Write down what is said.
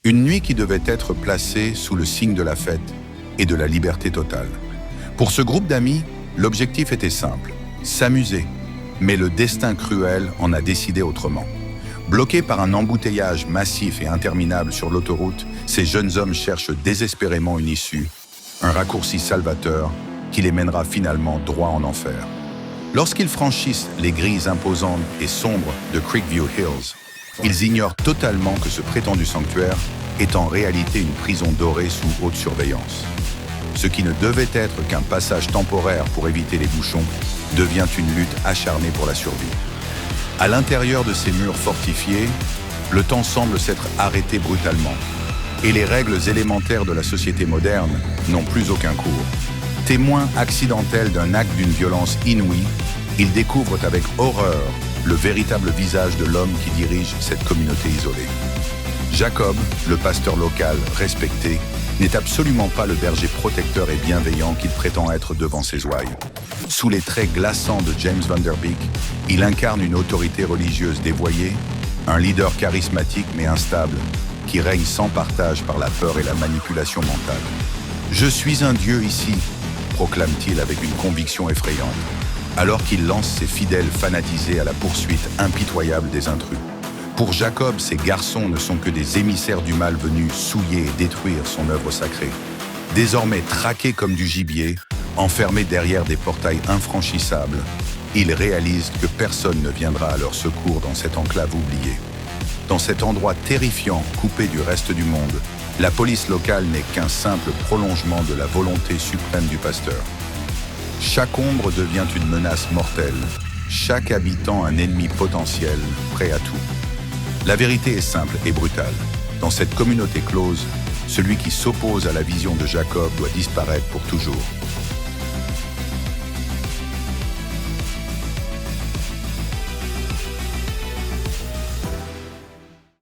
Une nuit qui devait être placée sous le signe de la fête et de la liberté totale. Pour ce groupe d'amis, l'objectif était simple, s'amuser. Mais le destin cruel en a décidé autrement. Bloqués par un embouteillage massif et interminable sur l'autoroute, ces jeunes hommes cherchent désespérément une issue, un raccourci salvateur qui les mènera finalement droit en enfer. Lorsqu'ils franchissent les grilles imposantes et sombres de Creekview Hills, ils ignorent totalement que ce prétendu sanctuaire est en réalité une prison dorée sous haute surveillance. Ce qui ne devait être qu'un passage temporaire pour éviter les bouchons devient une lutte acharnée pour la survie. À l'intérieur de ces murs fortifiés, le temps semble s'être arrêté brutalement, et les règles élémentaires de la société moderne n'ont plus aucun cours. Témoins accidentels d'un acte d'une violence inouïe, ils découvrent avec horreur le véritable visage de l'homme qui dirige cette communauté isolée. Jacob, le pasteur local respecté, n'est absolument pas le berger protecteur et bienveillant qu'il prétend être devant ses ouailles. Sous les traits glaçants de James Van Der Beek, il incarne une autorité religieuse dévoyée, un leader charismatique mais instable, qui règne sans partage par la peur et la manipulation mentale. « Je suis un dieu ici », proclame-t-il avec une conviction effrayante, alors qu'il lance ses fidèles fanatisés à la poursuite impitoyable des intrus. Pour Jacob, ces garçons ne sont que des émissaires du mal venus souiller et détruire son œuvre sacrée. Désormais traqués comme du gibier, enfermés derrière des portails infranchissables, ils réalisent que personne ne viendra à leur secours dans cette enclave oubliée. Dans cet endroit terrifiant, coupé du reste du monde, la police locale n'est qu'un simple prolongement de la volonté suprême du pasteur. Chaque ombre devient une menace mortelle, chaque habitant un ennemi potentiel, prêt à tout. La vérité est simple et brutale. Dans cette communauté close, celui qui s'oppose à la vision de Jacob doit disparaître pour toujours.